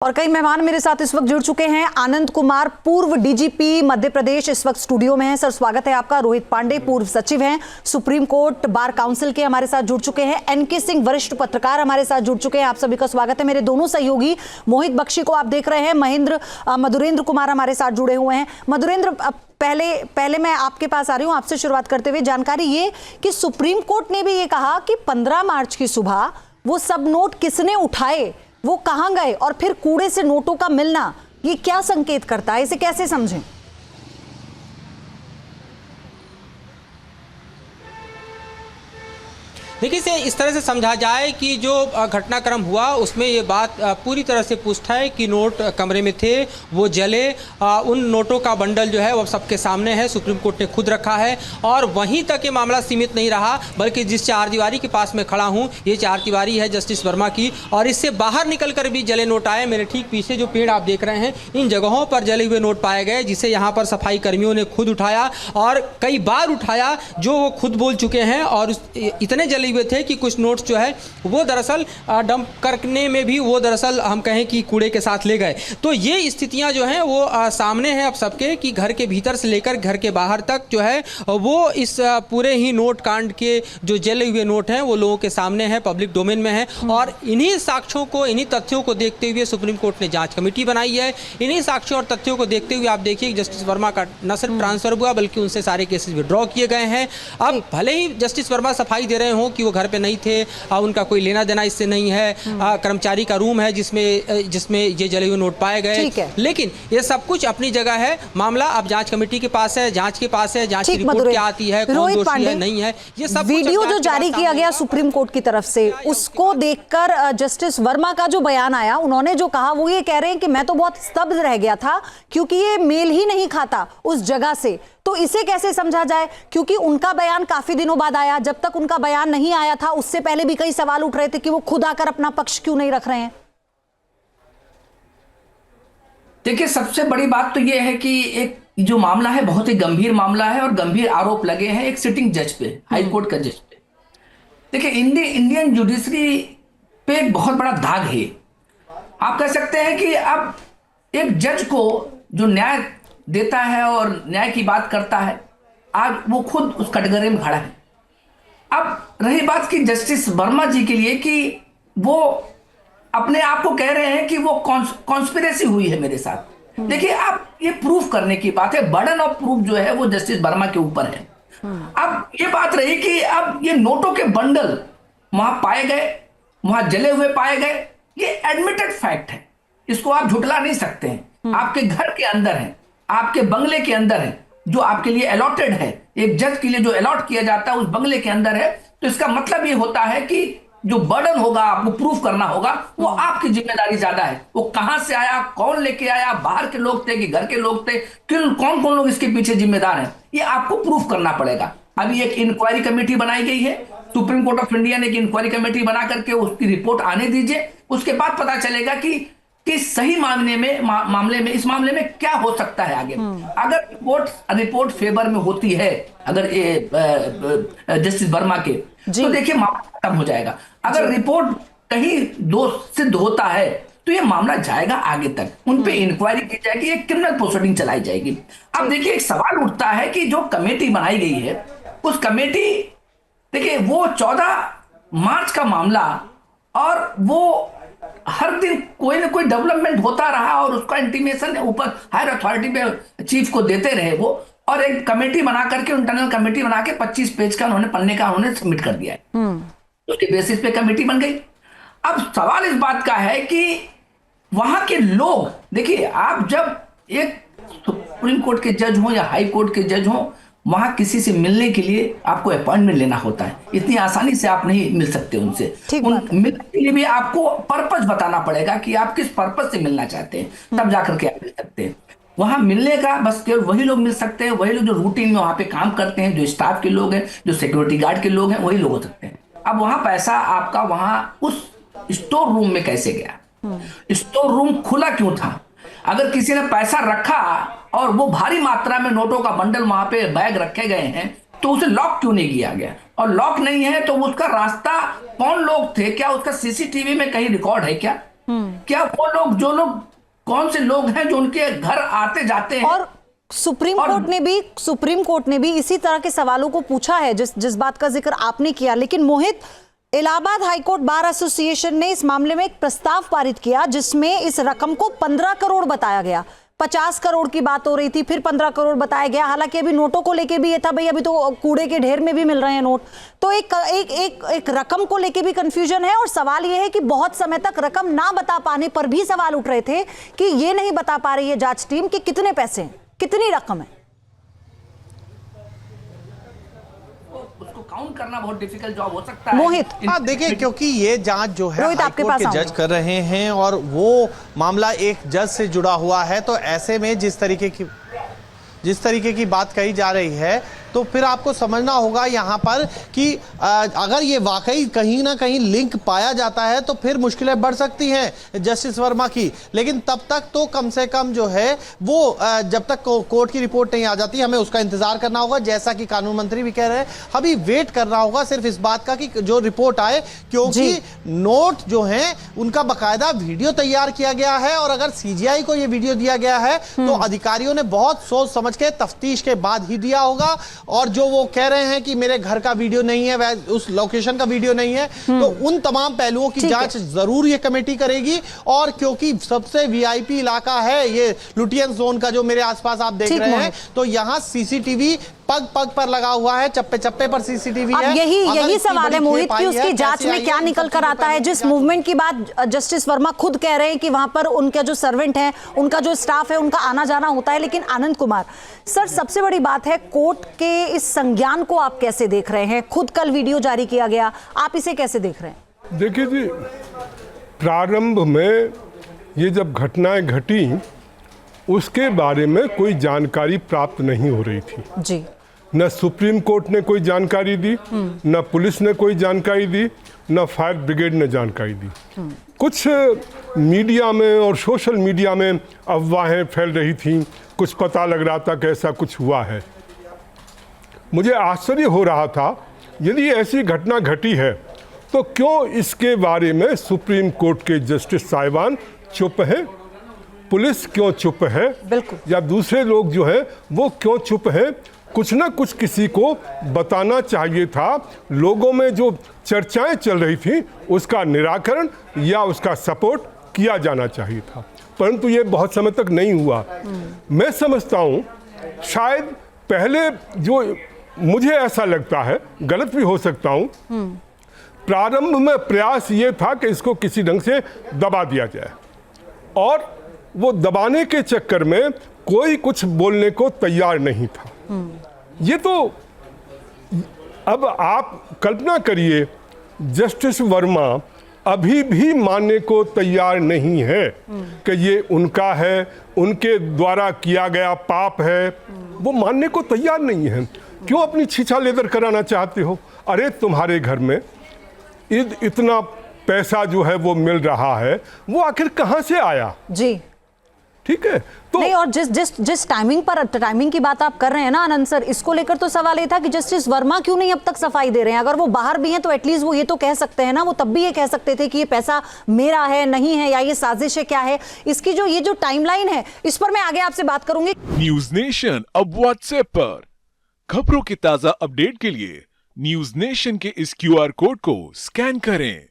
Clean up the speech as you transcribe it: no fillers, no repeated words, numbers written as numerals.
और कई मेहमान मेरे साथ इस वक्त जुड़ चुके हैं। आनंद कुमार, पूर्व डीजीपी मध्य प्रदेश, इस वक्त स्टूडियो में हैं। सर स्वागत है आपका। रोहित पांडे, पूर्व सचिव हैं सुप्रीम कोर्ट बार काउंसिल के, हमारे साथ जुड़ चुके हैं। एनके सिंह, वरिष्ठ पत्रकार, हमारे साथ जुड़ चुके हैं। आप सभी का स्वागत है। मेरे दोनों सहयोगी मोहित बख्शी को आप देख रहे हैं, मधुरेंद्र कुमार हमारे साथ जुड़े हुए हैं। मधुरेंद्र, पहले मैं आपके पास आ रही हूँ। आपसे शुरुआत करते हुए जानकारी ये कि सुप्रीम कोर्ट ने भी ये कहा कि 15 मार्च की सुबह वो सब नोट किसने उठाए, वो कहां गए, और फिर कूड़े से नोटों का मिलना, ये क्या संकेत करता है, इसे कैसे समझें? देखिए, इसे इस तरह से समझा जाए कि जो घटनाक्रम हुआ उसमें ये बात पूरी तरह से पुष्ट है कि नोट कमरे में थे, वो जले। उन नोटों का बंडल जो है वो सबके सामने है, सुप्रीम कोर्ट ने खुद रखा है। और वहीं तक ये मामला सीमित नहीं रहा, बल्कि जिस चारदीवारी के पास मैं खड़ा हूँ, ये चारदीवारी है जस्टिस वर्मा की, और इससे बाहर निकल कर भी जले नोट आए। मेरे ठीक पीछे जो पेड़ आप देख रहे हैं, इन जगहों पर जले हुए नोट पाए गए, जिसे यहाँ पर सफाई कर्मियों ने खुद उठाया और कई बार उठाया, जो वो खुद बोल चुके हैं। और इतने जले हुए थे कि कुछ नोट्स जो है वो दरअसल डंप करने में भी वो दरअसल हम कहें कि कूड़े के साथ ले गए। तो ये स्थितियां जो हैं वो सामने हैं अब सबके, कि घर के भीतर से लेकर घर के बाहर तक जो है वो इस पूरे ही नोट कांड के जो जले हुए नोट हैं वो लोगों के सामने हैं, पब्लिक डोमेन में है। और इन्हीं साक्ष्यों को, इन्हीं तथ्यों को देखते हुए सुप्रीम कोर्ट ने जांच कमेटी बनाई है। इन्हीं साक्ष्यों और तथ्यों को देखते हुए आप देखिए जस्टिस वर्मा का न सिर्फ ट्रांसफर हुआ, बल्कि उनसे सारे केसेस विड्रॉ किए गए हैं। अब भले ही जस्टिस वर्मा सफाई दे रहे हों कि वो घर पे नहीं थे, उनका कोई लेना देना इससे नहीं है, कर्मचारी का रूम है जिसमें ये जले हुए नोट पाए गए, लेकिन ये सब कुछ अपनी जगह है। मामला अब जांच कमेटी के पास है, जांच के पास है, जांच की रिपोर्ट क्या आती है, कौन दोषी है, नहीं है, ये सब वीडियो जो जारी किया गया सुप्रीम कोर्ट की तरफ से, उसको देखकर जस्टिस वर्मा का जो बयान आया, उन्होंने जो कहा वो ये कह रहे हैं कि मैं तो बहुत स्तब्ध रह गया था क्योंकि ये मेल ही नहीं खाता उस जगह से। तो इसे कैसे समझा जाए, क्योंकि उनका बयान काफी दिनों बाद आया, जब तक उनका बयान नहीं आया था उससे पहले भी कई सवाल उठ रहे थे कि वो खुद आकर अपना पक्ष क्यों नहीं रख रहे हैं। देखिए, सबसे बड़ी बात तो यह है कि एक जो मामला है बहुत ही गंभीर मामला है और गंभीर आरोप लगे हैं एक सिटिंग जज पे, हाई कोर्ट का जज पे। देखिए, इंडियन जुडिशरी पे एक बहुत बड़ा दाग है। आप कह सकते हैं कि अब एक जज को जो न्याय देता है और न्याय की बात करता है, आज वो खुद उस कटघरे में खड़ा है। अब रही बात की जस्टिस वर्मा जी के लिए कि वो अपने आप को कह रहे हैं कि वो कॉन्स्पिरेसी हुई है मेरे साथ। देखिए, आप ये प्रूफ करने की बात है, बर्डन ऑफ प्रूफ जो है वो जस्टिस वर्मा के ऊपर है। अब ये बात रही कि अब ये नोटों के बंडल वहां पाए गए, वहां जले हुए पाए गए, ये एडमिटेड फैक्ट है, इसको आप झुटला नहीं सकते हैं। आपके घर के अंदर है, आपके बंगले के अंदर है, जो आपके लिए अलॉटेड है, एक जज के लिए जो अलॉट किया जाता है उस बंगले के अंदर है। तो इसका मतलब ये होता है कि जो बर्डन होगा, आपको प्रूफ करना होगा, वो आपकी जिम्मेदारी ज्यादा है। वो कहां से आया, कौन लेके आया, बाहर के लोग थे कि घर के लोग थे, कौन कौन लोग इसके पीछे जिम्मेदार हैं, ये आपको प्रूफ करना पड़ेगा। अभी एक इंक्वायरी कमेटी बनाई गई है, सुप्रीम कोर्ट ऑफ इंडिया ने एक इंक्वायरी कमेटी बना करके उसकी रिपोर्ट आने दीजिए, उसके बाद पता चलेगा कि सही मामले में इस मामले में क्या हो सकता है आगे। अगर रिपोर्ट फेवर में होती है, अगर जस्टिस वर्मा के, तो देखिए मामला खत्म हो जाएगा। अगर रिपोर्ट कहीं दोष सिद्ध होता है तो ये मामला जाएगा आगे तक, उन पे इंक्वायरी की जाएगी, एक क्रिमिनल प्रोसीडिंग चलाई जाएगी। अब देखिए, एक सवाल उठता है कि जो कमेटी बनाई गई है, उस कमेटी, देखिए वो 14 मार्च का मामला, और वो हर दिन कोई ना कोई डेवलपमेंट होता रहा और उसका इंटीमेशन ऊपर हायर अथॉरिटी पे चीफ को देते रहे वो, और एक कमेटी बना करके, इंटरनल कमेटी बना के 25 पेज का उन्होंने पन्ने का उन्होंने सबमिट कर दिया है। उसके बेसिस पे कमेटी बन गई। अब सवाल इस बात का है कि वहां के लोग, देखिए आप जब एक सुप्रीम कोर्ट के जज हो या हाई कोर्ट के जज हो, वहां किसी से मिलने के लिए आपको अपॉइंटमेंट लेना होता है, इतनी आसानी से आप नहीं मिल सकते उनसे। मिलने के लिए भी आपको पर्पस बताना पड़ेगा कि आप किस पर्पस से मिलना चाहते हैं, तब जाकर के आप मिल सकते हैं। वहां मिलने का बस केवल वही लोग मिल सकते हैं, वही लोग जो रूटीन में वहां पे काम करते हैं, जो स्टाफ के लोग हैं, जो सिक्योरिटी गार्ड के लोग हैं, वही लोग हो सकते हैं। अब वहां पैसा आपका वहां उस स्टोर रूम में कैसे गया, स्टोर रूम खुला क्यों था? अगर किसी ने पैसा रखा और वो भारी मात्रा में नोटों का बंडल वहां पे बैग रखे गए हैं, तो उसे लॉक क्यों नहीं किया गया? और लॉक नहीं है तो उसका रास्ता, कौन लोग थे, क्या उसका सीसीटीवी में कहीं रिकॉर्ड है क्या? क्या वो लोग, जो लोग, कौन से लोग हैं जो उनके घर आते जाते हैं? और सुप्रीम कोर्ट ने भी इसी तरह के सवालों को पूछा है, जिस बात का जिक्र आपने किया। लेकिन मोहित, इलाहाबाद हाईकोर्ट बार एसोसिएशन ने इस मामले में एक प्रस्ताव पारित किया जिसमें इस रकम को 15 करोड़ बताया गया। 50 करोड़ की बात हो रही थी, फिर 15 करोड़ बताया गया। हालांकि अभी नोटों को लेके भी ये था, भाई अभी तो कूड़े के ढेर में भी मिल रहे हैं नोट। तो एक रकम को लेके भी कंफ्यूजन है। और सवाल ये है कि बहुत समय तक रकम ना बता पाने पर भी सवाल उठ रहे थे कि ये नहीं बता पा रही है जांच टीम कि कितने पैसे हैं, कितनी रकम है। उसको काउंट करना बहुत डिफिकल्ट जॉब हो सकता है। मोहित, हाँ देखिए, क्योंकि ये जांच जो है रोहित, आपके हाईकोर्ट पास के जज कर रहे हैं और वो मामला एक जज से जुड़ा हुआ है, तो ऐसे में जिस तरीके की बात कही जा रही है, तो फिर आपको समझना होगा यहाँ पर कि अगर ये वाकई कहीं ना कहीं लिंक पाया जाता है तो फिर मुश्किलें बढ़ सकती हैं जस्टिस वर्मा की। लेकिन तब तक तो कम से कम जो है वो जब तक कोर्ट की रिपोर्ट नहीं आ जाती, हमें उसका इंतजार करना होगा। जैसा कि कानून मंत्री भी कह रहे हैं, अभी वेट करना होगा सिर्फ इस बात का कि जो रिपोर्ट आए, क्योंकि नोट जो हैं उनका बकायदा वीडियो तैयार किया गया है। और अगर सीजीआई को ये वीडियो दिया गया है तो अधिकारियों ने बहुत सोच समझ के तफ्तीश के बाद ही दिया होगा। और जो वो कह रहे हैं कि मेरे घर का वीडियो नहीं है, वह उस लोकेशन का वीडियो नहीं है, तो उन तमाम पहलुओं की जांच जरूर ये कमेटी करेगी। और क्योंकि सबसे वीआईपी इलाका है ये लुटियन जोन का जो मेरे आसपास आप देख रहे हैं, तो यहां सीसीटीवी पग पग पर लगा हुआ है, चप्पे चप्पे पर सीसीटीवी है। यही सवाल है मोहित कि उसकी जांच में क्या निकल कर आता है। जिस मूवमेंट की बात जस्टिस वर्मा खुद कह रहे हैं कि वहां पर उनका जो सर्वेंट है, उनका जो स्टाफ है, उनका आना जाना होता है। लेकिन आनंद कुमार सर, सबसे बड़ी बात है कोर्ट के इस संज्ञान को आप कैसे देख रहे हैं? खुद कल वीडियो जारी किया गया, आप इसे कैसे देख रहे हैं? देखिए जी, प्रारंभ में ये जब घटनाएं घटी उसके बारे में कोई जानकारी प्राप्त नहीं हो रही थी जी। न सुप्रीम कोर्ट ने कोई जानकारी दी, न पुलिस ने कोई जानकारी दी, न फायर ब्रिगेड ने जानकारी दी। कुछ मीडिया में और सोशल मीडिया में अफवाहें फैल रही थीं, कुछ पता लग रहा था कि ऐसा कुछ हुआ है। मुझे आश्चर्य हो रहा था, यदि ऐसी घटना घटी है तो क्यों इसके बारे में सुप्रीम कोर्ट के जस्टिस साहिबान चुप हैं, पुलिस क्यों चुप है, या दूसरे लोग जो हैं वो क्यों चुप हैं? कुछ ना कुछ किसी को बताना चाहिए था। लोगों में जो चर्चाएं चल रही थी उसका निराकरण या उसका सपोर्ट किया जाना चाहिए था, परंतु ये बहुत समय तक नहीं हुआ। मैं समझता हूँ शायद पहले, जो मुझे ऐसा लगता है, गलत भी हो सकता हूँ, प्रारंभ में प्रयास ये था कि इसको किसी ढंग से दबा दिया जाए, और वो दबाने के चक्कर में कोई कुछ बोलने को तैयार नहीं था। ये तो अब आप कल्पना करिए, जस्टिस वर्मा अभी भी मानने को तैयार नहीं है कि ये उनका है, उनके द्वारा किया गया पाप है, वो मानने को तैयार नहीं है। क्यों अपनी छीछा लेदर कराना चाहते हो? अरे तुम्हारे घर में इतना पैसा जो है वो मिल रहा है, वो आखिर कहां से आया? जी ठीक है, तो नहीं, और जिस टाइमिंग की बात आप कर रहे हैं ना आनंद सर, इसको लेकर तो सवाल ये था कि जस्टिस वर्मा क्यों नहीं अब तक सफाई दे रहे हैं? अगर वो बाहर भी हैं तो एटलीस्ट वो ये तो कह सकते हैं ना, वो तब भी ये कह सकते थे कि ये पैसा मेरा है, नहीं है, या ये साजिश है, क्या है इसकी ये जो टाइमलाइन है, इस पर मैं आगे आपसे बात करूंगी। न्यूज नेशन अब व्हाट्सएप पर खबरों की ताजा अपडेट के लिए न्यूज नेशन के इस QR कोड को स्कैन करें।